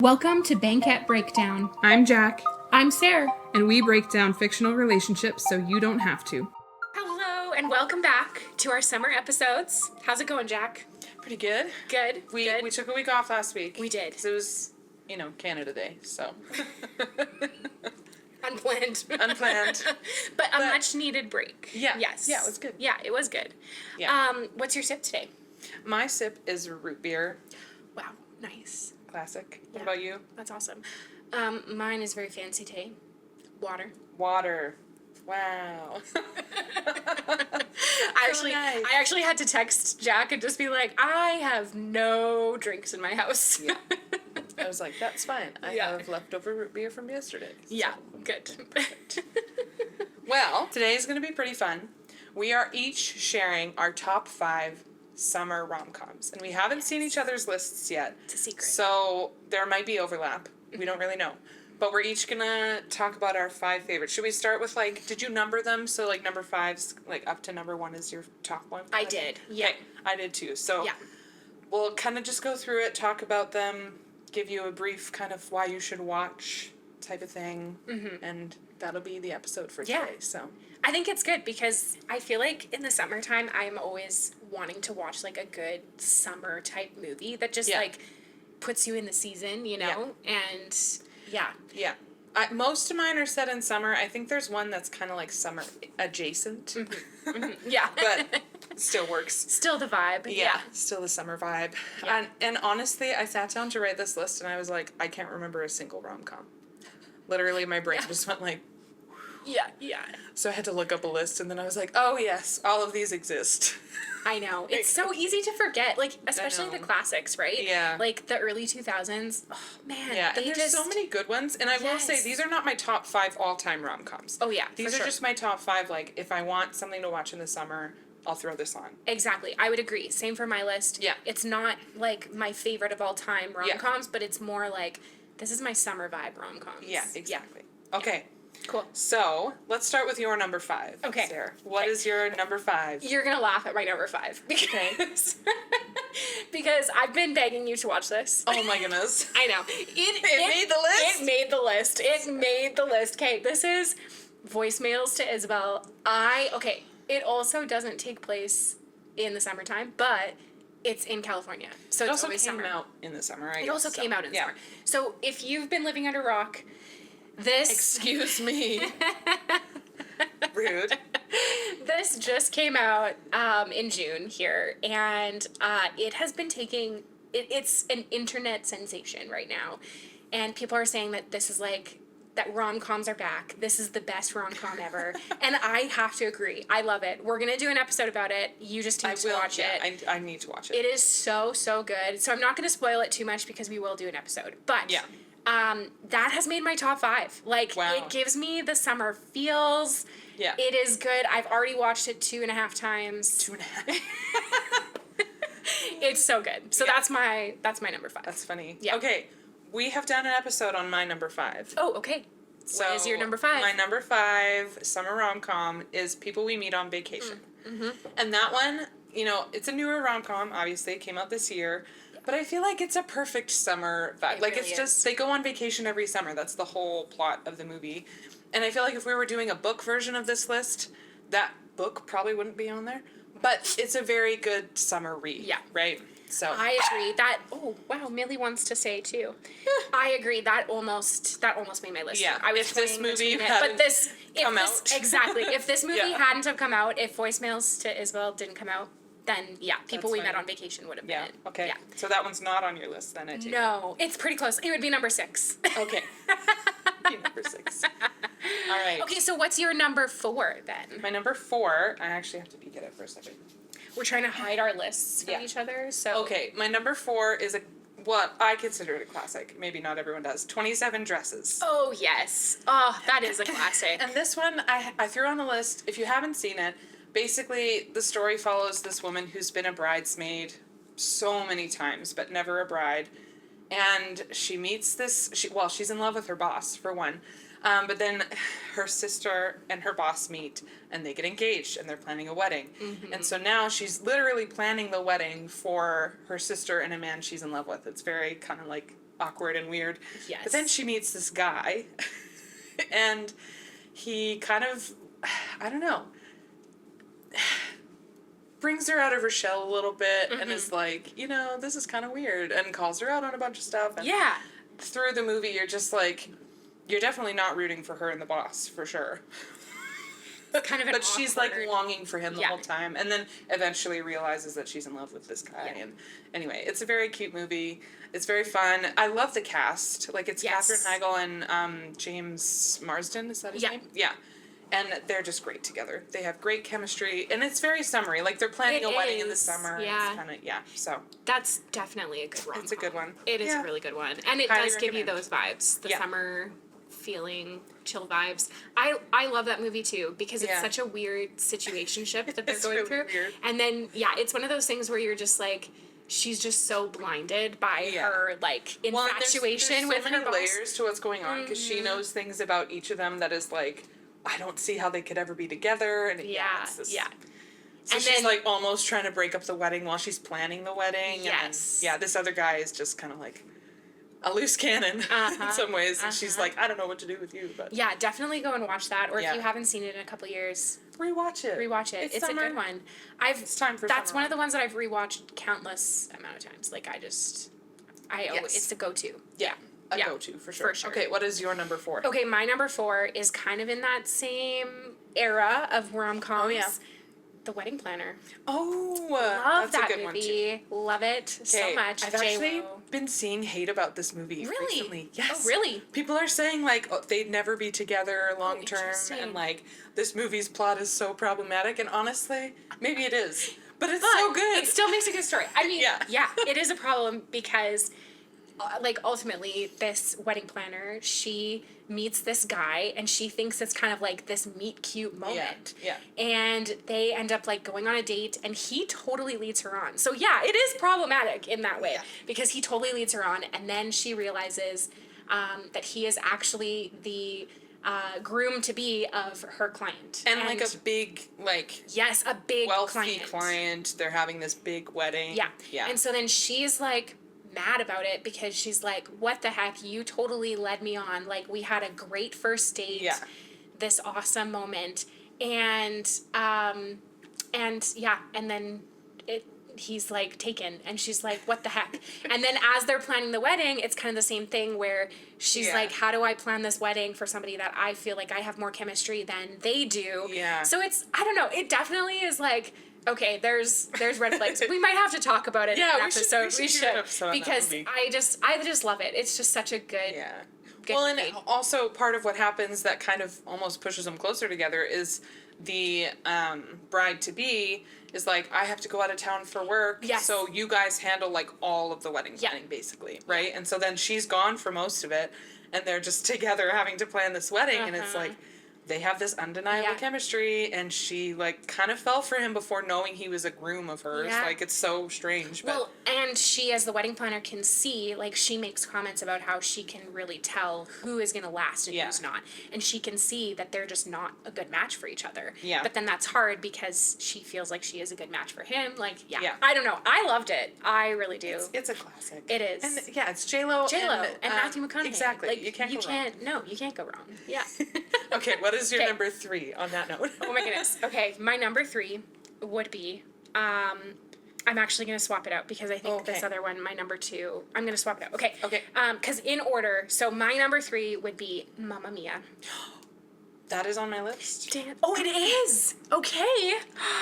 Welcome to Banquet Breakdown. I'm Jack. I'm Sarah. And we break down fictional relationships so you don't have to. Hello, and welcome back to our summer episodes. How's it going, Jack? Pretty good. Good. We took a week off last week. We did. 'Cause it was, Canada Day, so. Unplanned. but a much needed break. Yeah. Yes. Yeah, it was good. Yeah, it was good. Yeah. What's your sip today? My sip is root beer. Wow, nice. Classic. Yeah. What about you? That's awesome. Mine is very fancy today. Water. Water. Wow. I actually had to text Jack and just be like, I have no drinks in my house. Yeah. I was like, that's fine. I Yeah. have leftover root beer from yesterday. So. Yeah, good. Well, today's going to be pretty fun. We are each sharing our top 5 summer rom-coms. And we haven't seen each other's lists yet. It's a secret. So there might be overlap. We don't really know. But we're each going to talk about our 5 favorites. Should we start with, did you number them? So, number 5's, up to number 1 is your top one? I did, yeah. Okay, I did too. So yeah. We'll kind of just go through it, talk about them, give you a brief kind of why you should watch type of thing. Mm-hmm. And that'll be the episode for today. So I think it's good because I feel like in the summertime, I'm always wanting to watch a good summer type movie that just puts you in the season, and yeah. Yeah. Most of mine are set in summer. I think there's one that's kind of summer adjacent. Mm-hmm. Mm-hmm. Yeah. But still works. Still the vibe. Yeah. Still the summer vibe. Yeah. And honestly, I sat down to write this list and I was like, I can't remember a single rom-com. Literally, my brain just went Yeah. So I had to look up a list, and then I was like, oh, yes, all of these exist. I know. It's so easy to forget, especially the classics, right? Yeah. The early 2000s. Oh, man. Yeah, and there's so many good ones. And I will say, these are not my top 5 all-time rom-coms. Oh, yeah, These are just my top 5, if I want something to watch in the summer, I'll throw this on. Exactly. I would agree. Same for my list. Yeah. It's not, my favorite of all time rom-coms, but it's more this is my summer vibe rom-coms. Yeah, exactly. Yeah. Okay. Cool. So, let's start with your number 5. Okay. Sarah. What is your number 5? You're going to laugh at my number 5. Because I've been begging you to watch this. Oh my goodness. I know. It made the list? It made the list. It made the list. Okay, this is Voicemails to Isabel. It also doesn't take place in the summertime, but it's in California. So it it's also always came summer. out in the summer, I guess. It also came out in the summer. So if you've been living under a rock, this... Excuse me. Rude. This just came out in June here, and it has been taking... It's an internet sensation right now. And people are saying that this is that rom-coms are back. This is the best rom-com ever. And I have to agree. I love it. We're going to do an episode about it. You just need to watch it. I need to watch it. It is so, so good. So I'm not going to spoil it too much because we will do an episode. But that has made my top 5. Wow. It gives me the summer feels. Yeah. It is good. I've already watched it 2.5 times. 2.5. It's so good. So that's my number 5. That's funny. Yeah. Okay. We have done an episode on my number 5. Oh, okay. So what is your number 5? My number 5 summer rom-com is People We Meet on Vacation. Mm-hmm. And that one, it's a newer rom-com, obviously. It came out this year. But I feel like it's a perfect summer vibe. It really it's just, they go on vacation every summer. That's the whole plot of the movie. And I feel like if we were doing a book version of this list, that book probably wouldn't be on there. But it's a very good summer read. Yeah. Right? So I agree. Millie wants to say too. I agree. That almost made my list. Yeah. I was if this movie hadn't come out. Exactly. If this movie hadn't have come out, if Voicemails to Isabel didn't come out, then People We Met on Vacation would have been it. Okay. Yeah. So that one's not on your list then, I take it. No, it's pretty close. It would be number 6. Okay. Number 6. All right. Okay, so what's your number 4 then? My number 4, I actually have to peek at it for a second. We're trying to hide our lists from each other, so... Okay, my number 4 is what I consider it a classic. Maybe not everyone does. 27 Dresses. Oh, yes. Oh, that is a classic. And this one, I threw on the list. If you haven't seen it, basically the story follows this woman who's been a bridesmaid so many times, but never a bride. And she meets she's in love with her boss, for one. But then her sister and her boss meet, and they get engaged, and they're planning a wedding. Mm-hmm. And so now she's literally planning the wedding for her sister and a man she's in love with. It's very kind of awkward and weird. Yes. But then she meets this guy, and he kind of, I don't know, brings her out of her shell a little bit and is like, you know, this is kind of weird, and calls her out on a bunch of stuff. And Yeah. through the movie, you're just like, you're definitely not rooting for her and the boss, for sure. It's kind of an But she's like awkward- longing for him the Yeah. whole time, and then eventually realizes that she's in love with this guy. Yeah. And anyway, it's a very cute movie. It's very fun. I love the cast. Like, it's Yes. Katherine Heigl and James Marsden. Is that his Yeah. name? Yeah. And they're just great together. They have great chemistry, and it's very summery. Like, they're planning It a wedding in the is, summer. yeah. It's kind of, yeah. So That's definitely a good rom-com. it's a good one. It is Yeah. a really good one. And it Highly does give you recommend. those vibes. The Yeah. summer feeling, chill vibes. I love that movie too because it's Yeah. such a weird situationship that they're It's going really through. weird. And then it's one of those things where you're just like she's just so blinded by Yeah. her like Well, and infatuation there's with so her many boss. layers to what's going on, because she knows things about each of them that is like, I don't see how they could ever be together. And Yeah. it's this- Yeah. So And she's then- like almost trying to break up the wedding while she's planning the wedding. Yes. And then, this other guy is just kind of like a loose cannon in some ways. And she's like, I don't know what to do with you, but Yeah, definitely go and watch that. Or Yeah. if you haven't seen it in a couple years, rewatch it. rewatch it. It's summer. a good one. It's time for That's summer one of the ones that I've rewatched countless amount of times. Like Yes. it's a go-to. Yeah, a Yeah, go-to for sure. for sure. Okay, what is your number 4? Okay, my number 4 is kind of in that same era of rom-coms. Oh, yeah. The Wedding Planner. Oh, Love that's that a good one too. movie. Love it so Okay, much. I've actually J-Lo. been seeing hate about this movie Really? recently. Yes. Oh, really? People are saying like they'd never be together long term, interesting. and like this movie's plot is so problematic. And honestly, maybe it is, but it's But so good. it still makes a good story. I mean, Yeah. it is a problem because, like, ultimately, this wedding planner, she meets this guy and she thinks it's kind of like this meet cute moment. Yeah. And they end up like going on a date and he totally leads her on. So yeah, it is problematic in that way Yeah. because he totally leads her on and then she realizes that he is actually the groom to be of her client. And like a big yes, a big wealthy client. They're having this big wedding. Yeah. Yeah. And so then she's like mad about it because she's like, what the heck? You totally led me on. Like, we had a great first date. Yeah. This awesome moment. And then he's like taken and she's like, what the heck? And then as they're planning the wedding, it's kind of the same thing where she's Yeah. like, how do I plan this wedding for somebody that I feel like I have more chemistry than they do? Yeah. So it's, I don't know, it definitely is like, okay, there's red flags. We might have to talk about it Yeah, in an we should- episode. we should do an episode on that because movie. I just love it. It's just such a good Yeah. good Well, and date. also part of what happens that kind of almost pushes them closer together is the bride to be is like, I have to go out of town for work, Yes. so you guys handle like all of the wedding Yeah. planning basically, right? And so then she's gone for most of it, and they're just together having to plan this wedding, and it's Uh-huh. like they have this undeniable Yeah. chemistry, and she like kind of fell for him before knowing he was a groom of hers. Yeah. Like, it's so strange, but Well, and she, as the wedding planner, can see, like, she makes comments about how she can really tell who is going to last and Yeah. who's not. And she can see that they're just not a good match for each other. Yeah. But then that's hard because she feels like she is a good match for him. Like, Yeah. I don't know. I loved it. I really do. it's a classic. It is. And yeah, it's J-Lo J-Lo and Matthew McConaughey. Exactly. Like, you can't go wrong. No, you can't go wrong. Yeah. Okay, what is your Okay. number 3 on that note? Oh my goodness. Okay, my number 3 would be, I'm actually going to swap it out because I think this Okay. other one, my number 2, I'm going to swap it out. Okay. Okay. Because in order, so my number 3 would be Mamma Mia. That is on my list. Oh, it is! Okay.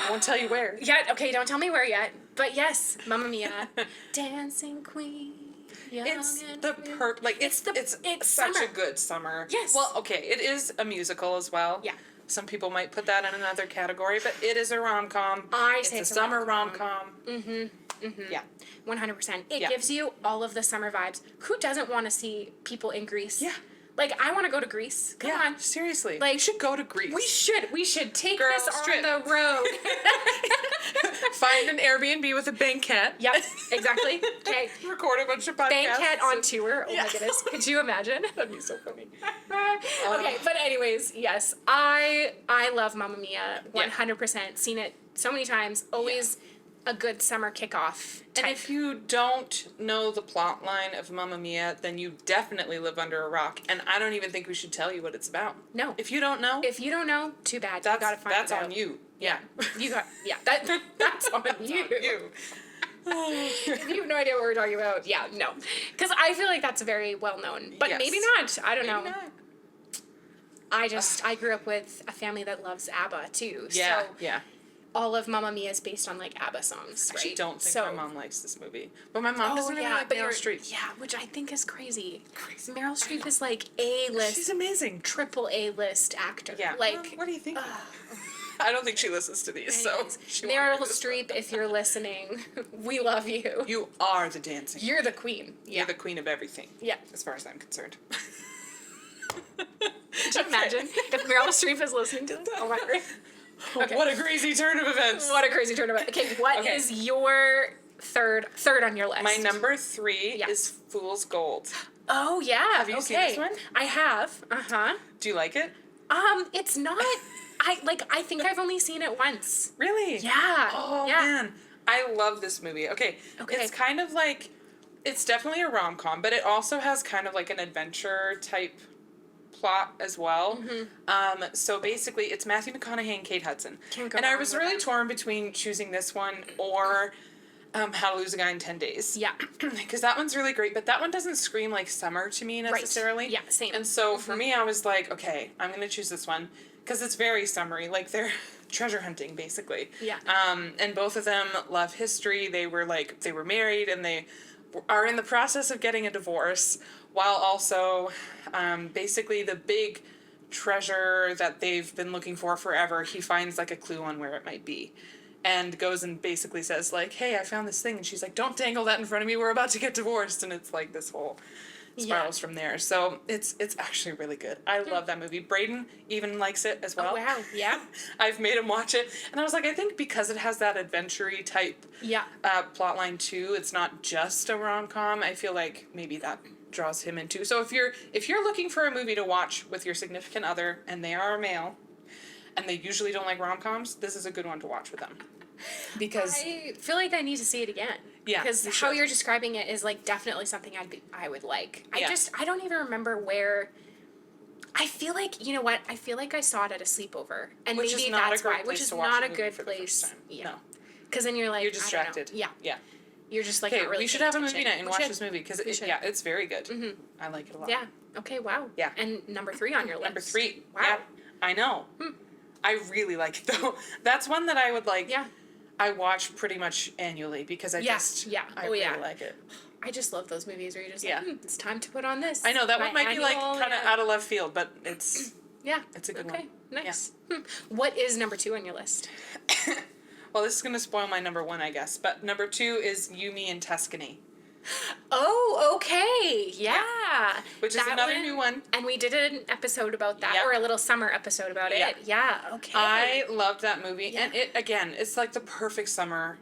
I won't tell you where. Yeah, okay, don't tell me where yet. But yes, Mamma Mia. Dancing Queen. Young It's and the free. it's it's such summer. a good summer. Yes. Well, okay, it is a musical as well. Yeah. Some people might put that in another category, but it is a rom-com. I It's say a it's a summer rom-com. rom-com. Yeah. 100%. It Yeah. gives you all of the summer vibes. Who doesn't want to see people in Greece? Yeah. Like, I want to go to Greece. Come Yeah, on. seriously. Like, you should go to Greece. We should take Girls this on trip. the road. Find an Airbnb with a banquette. Yep, exactly. Okay. Record a bunch of podcasts. Banquet on tour. Oh Yeah. my goodness. Could you imagine? That'd be so funny. Okay, but anyways, yes. I love Mamma Mia 100%. Seen it so many times. Always a good summer kickoff type. And if you don't know the plot line of Mamma Mia, then you definitely live under a rock. And I don't even think we should tell you what it's about. No. If you don't know, Too bad. that's, You gotta find that's it out. on you. Yeah. That's on you. You. If you have no idea what we're talking about, yeah, no. Because I feel like that's very well known. But Yes. maybe not. I don't know. Not. I grew up with a family that loves ABBA too. Yeah, So yeah. all of Mamma Mia is based on like ABBA songs, I right? actually don't think so, my mom likes this movie. But my mom doesn't really like Meryl Streep. Yeah, which I think is crazy. Meryl Streep is like A-list, She's amazing. triple A-list actor. Yeah. Like, Well, what do you think? I don't think she listens to these, so. anyways, she won't Meryl hear this Streep, if you're listening, we love you. You are the dancing. You're the queen. Yeah. You're the queen of everything. Yeah. As far as I'm concerned. Could you imagine if Meryl Streep is listening to this? Oh my god. Okay. What a crazy turn of events. What a crazy turn of it. Okay, what is your third on your list? My number 3 Yeah. is Fool's Gold. Oh yeah. Have you seen this one? I have. Uh-huh. Do you like it? It's not I think I've only seen it once. Really? Yeah. Oh yeah. man. I love this movie. Okay. Okay. It's kind of like, it's definitely a rom-com, but it also has kind of like an adventure type plot as well. So basically it's Matthew McConaughey and Kate Hudson. Can't go And I wrong was with really them. torn between choosing this one or How to Lose a Guy in 10 Days. Yeah. Because that one's really great, but that one doesn't scream like summer to me necessarily. Yeah, same. And so for me, I was like, okay, I'm going to choose this one because it's very summery. Like they're treasure hunting, basically. Yeah. And both of them love history. They were married and they are in the process of getting a divorce while also basically the big treasure that they've been looking for forever, he finds like a clue on where it might be. And goes and basically says like, hey, I found this thing. And she's like, don't dangle that in front of me. We're about to get divorced. And it's like this whole spirals from there. So it's actually really good. I love that movie. Braden even likes it as well. Oh, wow. Yeah. I've made him watch it. And I was like, I think because it has that adventure-y type Yeah. plot line too, it's not just a rom-com. I feel like maybe that draws him in too. So if you're looking for a movie to watch with your significant other and they are a male and they usually don't like rom-coms, this is a good one to watch with them. Because I feel like I need to see it again. Yeah, Because you how should. you're describing it is like definitely something I would like. Yeah. I don't even remember where. I feel like, you know what? I feel like I saw it at a sleepover, and Which maybe is not a that's great why. Which place is to watch not a a movie good for the first place. time. Yeah. No. Because then you're like, You're I don't know. distracted. Yeah. Yeah. You're just like Okay, not really. we should paying have a movie attention. night and We watch should. this movie because We should. it's very good. I like it a lot. Yeah. Okay. Wow. Yeah. And number 3 on your list. Number 3. Wow. Yeah, I know. I really like it though. That's one that I would like. Yeah. I watch pretty much annually because I Yeah, just yeah. I Oh, really yeah. like it. I just love those movies where you're just Yeah. like, it's time to put on this. I know that one My might be like annual, kind of yeah. out of left field, but it's Yeah. it's a good Okay. one. Nice. What is number 2 on your list? Well, this is gonna spoil my number 1, I guess. But number 2 is You, Me, and Tuscany, Oh, okay. Yeah. which is That another new one. And we did an episode about that, Yep. or a little summer episode about Yeah. it. Yeah. Okay. I loved that movie, Yeah. and it's like the perfect summer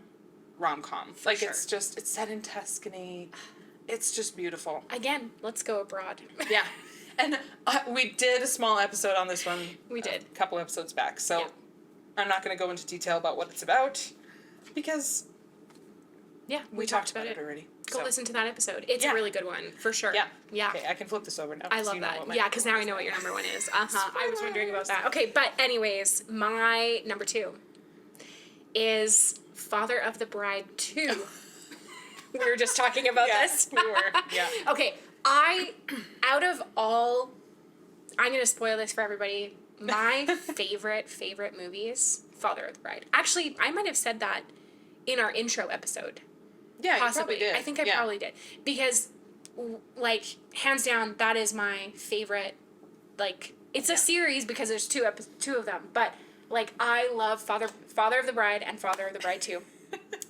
rom-com. Like sure. it's set in Tuscany. It's just beautiful. Again, let's go abroad. Yeah, and we did a small episode on this one. We did. A couple episodes back, so Yeah. I'm not going to go into detail about what it's about because Yeah, we talked about it already. Go So. listen to that episode. It's Yeah. a really good one, for sure. Yeah. Yeah. Okay, I can flip this over now. I so love you know that. what my Yeah, number because one now I is. know what your number 1 is. I was wondering about that. Spoilers. Okay, but anyways, my number 2 is Father of the Bride 2. We were just talking about Yes, this. we were. Yeah. Okay, out of all, I'm going to spoil this for everybody. My favorite movies, Father of the Bride. Actually, I might have said that in our intro episode. Yeah, Possibly. you probably did. I think I Yeah. probably did. Because, like, hands down, that is my favorite, like, it's a series because there's two of them. But, like, I love Father of the Bride and Father of the Bride 2.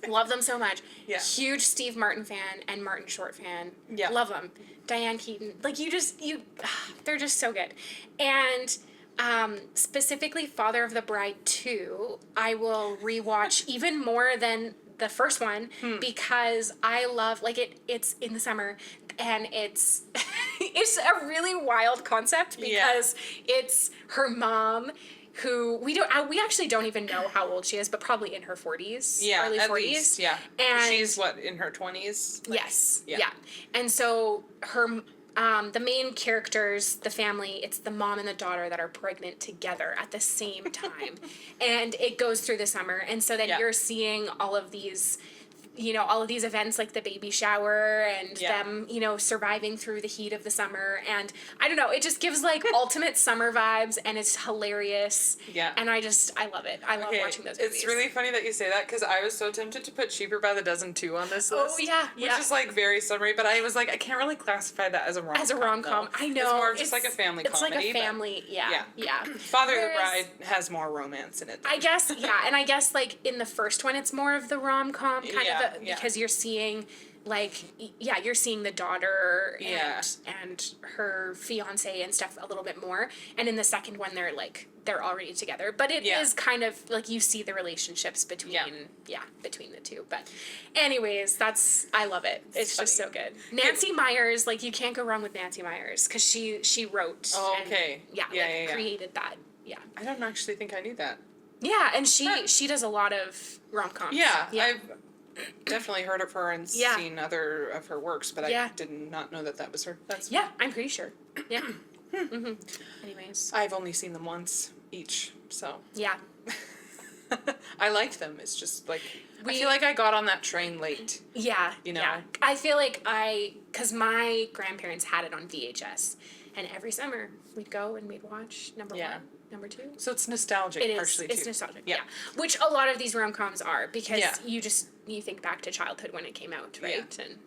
Love them so much. Yeah. Huge Steve Martin fan and Martin Short fan. Yeah. Love them. Diane Keaton. Like, they're just so good. And specifically Father of the Bride 2, I will rewatch even more than the first one because I love, like, it's in the summer and it's it's a really wild concept because it's her mom who we actually don't even know how old she is, but probably in her 40s, early at 40s. least, yeah. And she's what, in her 20s? Yes. Yeah. And so the main characters, the family, it's the mom and the daughter that are pregnant together at the same time. And it goes through the summer. And so then you're seeing all of these events like the baby shower and them, surviving through the heat of the summer. And I don't know, it just gives like ultimate summer vibes, and it's hilarious. Yeah. And I love it. I love watching those movies. It's really funny that you say that, because I was so tempted to put Cheaper by the Dozen 2 on this list. Oh, yeah. Which is like very summery, but I was like, I can't really classify that as a rom-com. As a rom-com. I know. It's more of just like a family comedy. It's like a family, yeah. Father of the Bride has more romance in it. I guess, and I guess like in the first one, it's more of the rom-com because you're seeing you're seeing the daughter and her fiance and stuff a little bit more. And in the second one, they're already together, but it is kind of like you see the relationships between the two. But anyways, I love it. It's just so good. Nancy Meyers, like you can't go wrong with Nancy Meyers, because she wrote created that. Yeah. I don't actually think I knew that. Yeah, and she does a lot of rom-coms. Yeah. I've definitely heard of her and seen other of her works, but I did not know that was her. I'm pretty sure. Yeah. Mm-hmm. Anyways, I've only seen them once each, so yeah. I liked them. It's just like I feel like I got on that train late. Yeah. Yeah. I feel like because my grandparents had it on VHS, and every summer we'd go and we'd watch number 1. Number 2. So it's nostalgic, partially, It's nostalgic, yeah. Which a lot of these rom-coms are, because you think back to childhood when it came out, right? And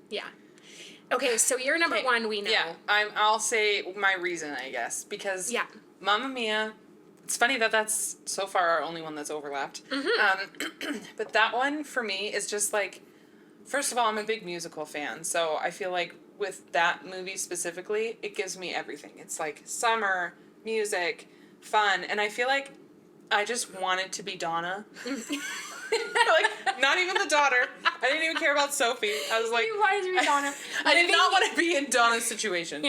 okay, so your number 1 we know. Yeah, I'll say my reason, I guess, because Mamma Mia. It's funny that that's so far our only one that's overlapped. Mm-hmm. But that one for me is just like, first of all, I'm a big musical fan, so I feel like with that movie specifically, it gives me everything. It's like summer, music, fun, and I feel like I just wanted to be Donna. Like, not even the daughter. I didn't even care about Sophie. I was like, you wanted to be Donna. I did not want to be in Donna's situation.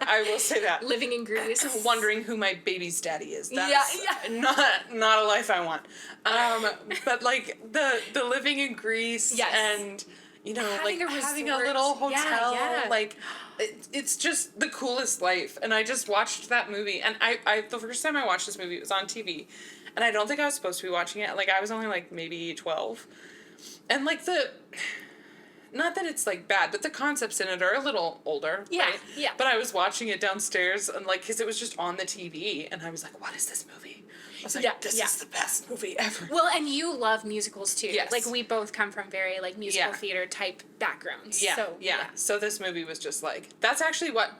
I will say that. Living in Greece. Wondering who my baby's daddy is. That's not a life I want. But like the living in Greece and having a little hotel, like it's just the coolest life. And I just watched that movie, and I the first time I watched this movie, it was on TV, and I don't think I was supposed to be watching it. Like I was only like maybe 12, and like not that it's like bad, but the concepts in it are a little older. Right? Yeah. But I was watching it downstairs, and like, because it was just on the TV, and I was like, what is this movie? I was like, this is the best movie ever. Well, and you love musicals too. Yes. Like we both come from very like musical theater type backgrounds. Yeah. So this movie was just like, that's actually what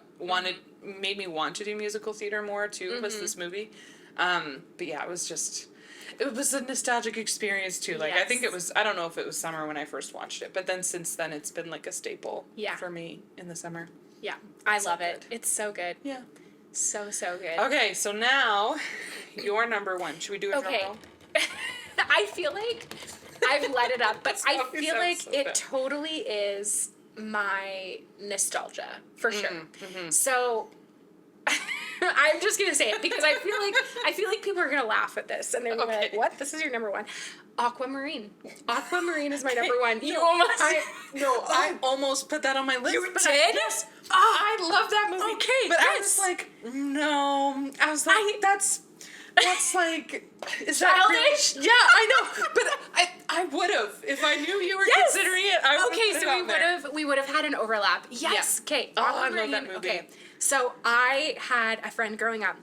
made me want to do musical theater more too, was this movie. But yeah, it was a nostalgic experience too. Like I think I don't know if it was summer when I first watched it, but then since then it's been like a staple for me in the summer. Yeah. I love it. It's so good. Yeah. So good. Okay, so now your number 1. Should we do a drum roll? I feel like I've let it up, but I feel like so it bad. totally is my nostalgia for sure. Mm-hmm. So I'm just gonna say it because I feel like people are gonna laugh at this and they're gonna be like, "What? This is your number 1?" Aquamarine. Aquamarine is my number 1. I almost put that on my list. You did? Yes. I love that movie. Okay, but I was like, no. I was like, that's like, is childish? That yeah, I know. But I would have if I knew you were considering it. I would so we would have had an overlap. Yes. Okay. Oh, I love that movie. Okay. So I had a friend growing up,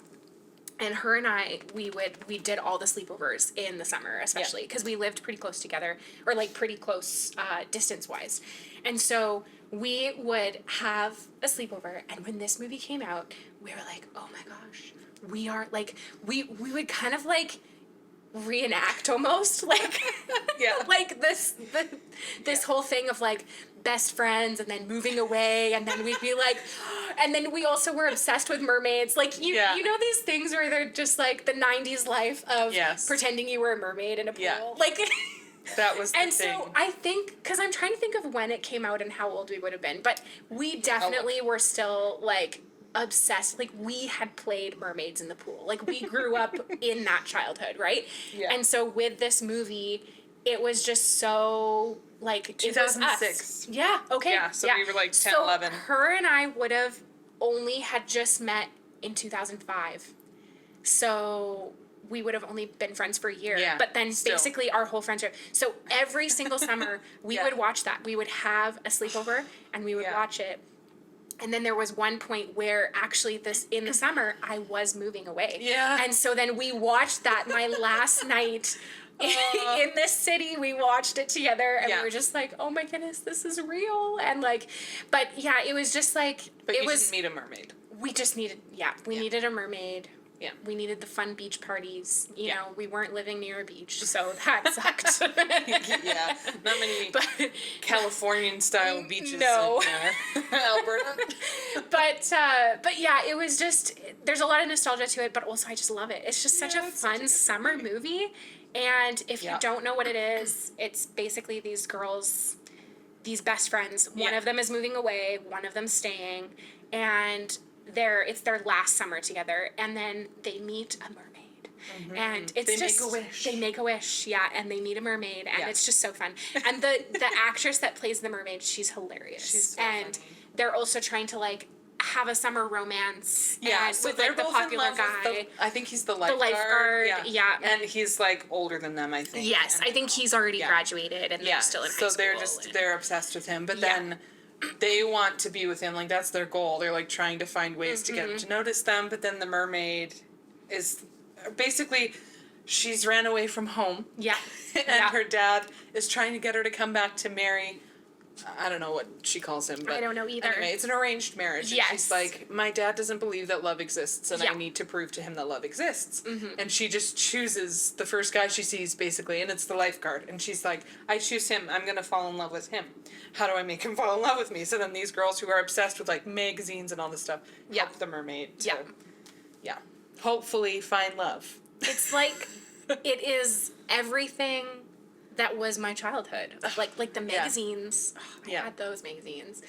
and her and I, we did all the sleepovers in the summer, especially because we lived pretty close together, or like pretty close distance wise, and so we would have a sleepover. And when this movie came out, we were like, oh my gosh, we are like we would kind of like reenact almost like like this whole thing of like best friends and then moving away, and then we'd be like, and then we also were obsessed with mermaids, like you know these things where they're just like the 90s life of pretending you were a mermaid in a pool, like that was the and thing. So I think, because I'm trying to think of when it came out and how old we would have been, but we definitely were still like obsessed. Like, we had played mermaids in the pool. Like, we grew up in that childhood, right? Yeah. And so with this movie, it was just so, like, it was us. 2006. Yeah, okay. Yeah, so we were like 10, so 11. her and I would have only had just met in 2005. So we would have only been friends for a year. Yeah, But then still. basically our whole friendship. So every single summer we Yeah. would watch that. We would have a sleepover and we would Yeah. watch it. And then there was one point where actually in the summer I was moving away. Yeah. And so then we watched that my last night in this city. We watched it together and Yeah. we were just like, oh my goodness, this is real. And like, but yeah, it was just like, But it you was, didn't meet a mermaid. we just needed, we needed a mermaid. Yeah. We needed the fun beach parties. You Yeah. know, we weren't living near a beach, so that sucked. Yeah, not many But Californian style beaches No. in Alberta. but yeah, it was just, there's a lot of nostalgia to it, but also I just love it. It's just such a it's such a fun good summer movie. And if Yeah. you don't know what it is, it's basically these girls, these best friends. One Yeah. of them is moving away, one of them's staying, and it's their last summer together, and then they meet a mermaid. And it's They just make a wish. they make a wish, yeah, and they meet a mermaid, and Yeah. it's just so fun. And the actress that plays the mermaid, she's hilarious. She's so and funny. they're also trying to like have a summer romance. Yeah, and so with they're like the both popular in love guy. with I think he's the lifeguard. lifeguard, yeah. And he's like older than them, I think. Yes, And- I think he's already Yeah. graduated and yeah, they're still in high so school. they're obsessed with him, but Yeah. then they want to be with him, like that's their goal. They're like trying to find ways to get him to notice them, but then the mermaid is basically she's ran away from home. Yeah. And Yeah. her dad is trying to get her to come back to marry. I don't know what she calls him, but I don't know either. Anyway, it's an arranged marriage. And Yes. she's like, my dad doesn't believe that love exists, and Yeah. I need to prove to him that love exists. And she just chooses the first guy she sees, basically, and it's the lifeguard. And she's like, I choose him. I'm gonna fall in love with him. How do I make him fall in love with me? So then these girls who are obsessed with like magazines and all this stuff Yeah. help the mermaid to, Yeah. yeah, hopefully find love. It's like it is everything that was my childhood. Like the magazines. I Yeah. had those magazines.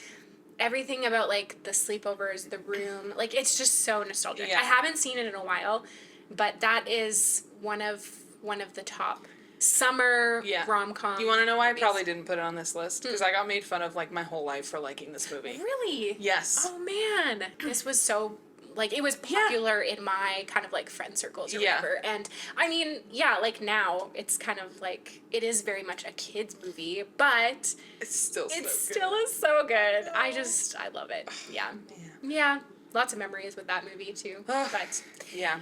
Everything about like the sleepovers, the room, like it's just so nostalgic. Yeah. I haven't seen it in a while, but that is one of the top summer Yeah. rom-com. You want to know why I movies. probably didn't put it on this list? Because I got made fun of like my whole life for liking this movie. Really? Yes. Oh man, this was so like it was popular in my kind of like friend circles or Yeah. whatever. And I mean, yeah, like now it's kind of like it is very much a kids movie, but It's still so it good. still is so good. I love it. Yeah. Yeah. Lots of memories with that movie too. But Yeah.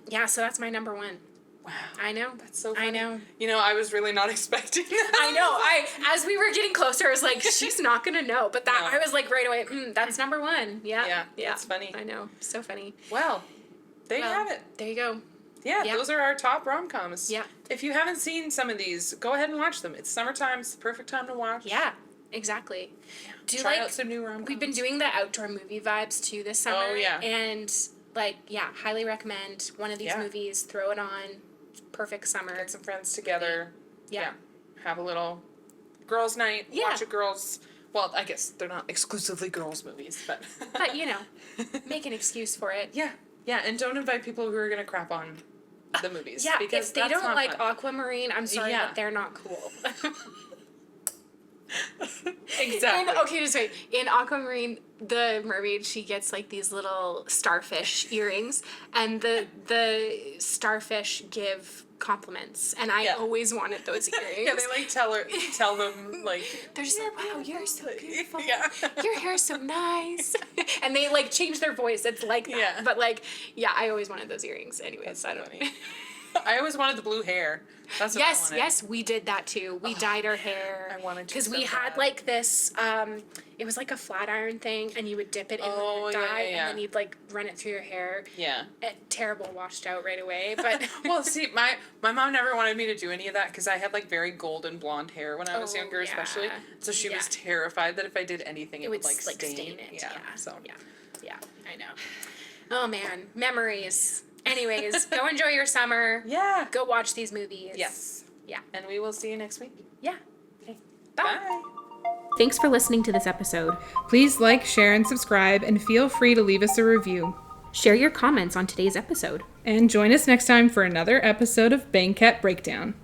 yeah, so that's my number one. Wow. I know. That's so funny. I know. You know, I was really not expecting that. I know. As we were getting closer, I was like, she's not gonna know. But that No. I was like right away. That's number one. Yeah. Yeah, that's funny. I know. So funny. Well, there you Well, have it. There you go. Yeah, yeah. those are our top rom-coms. Yeah. If you haven't seen some of these, go ahead and watch them. It's summertime. It's the perfect time to watch. Yeah. Exactly. Do Try like out some new rom-coms. we've been doing the outdoor movie vibes too this summer. Oh, yeah. And like highly recommend one of these Yeah. movies. Throw it on. Perfect summer. Get some friends together. Yeah. Have a little girls' night. Yeah. Watch a girls. Well, I guess they're not exclusively girls' movies, but. But make an excuse for it. Yeah. Yeah, and don't invite people who are gonna crap on the movies. Yeah, because if they that's don't not like fun. Aquamarine, I'm sorry, Yeah. but they're not cool. Exactly. And, okay, just wait. In Aquamarine, the mermaid, she gets like these little starfish earrings, and the starfish give compliments, and I Yeah. always wanted those earrings. Yeah, they like tell them like They're just like, wow, you're so beautiful. Yeah. Your hair's so nice. And they like change their voice. It's like that. Yeah. But like, yeah, I always wanted those earrings. Anyways, I don't know. I always wanted the blue hair. That's what I Yes, wanted. yes, we did that too. We dyed our hair. I wanted to because so we had bad. like this. It was like a flat iron thing, and you would dip it in Oh, the yeah, dye, yeah. and then you'd like run it through your hair. Yeah. Terrible, washed out right away. But Well, see, my mom never wanted me to do any of that because I had like very golden blonde hair when I was Oh, younger, especially. yeah. So she was Yeah. terrified that if I did anything, it, it would would like stain. it. Yeah. So. Yeah, I know. Oh man, memories. Anyways, go enjoy your summer. Yeah. Go watch these movies. Yes. Yeah. And we will see you next week. Yeah. Okay. Bye. Bye. Thanks for listening to this episode. Please like, share, and subscribe, and feel free to leave us a review. Share your comments on today's episode. And join us next time for another episode of Bangcat Breakdown.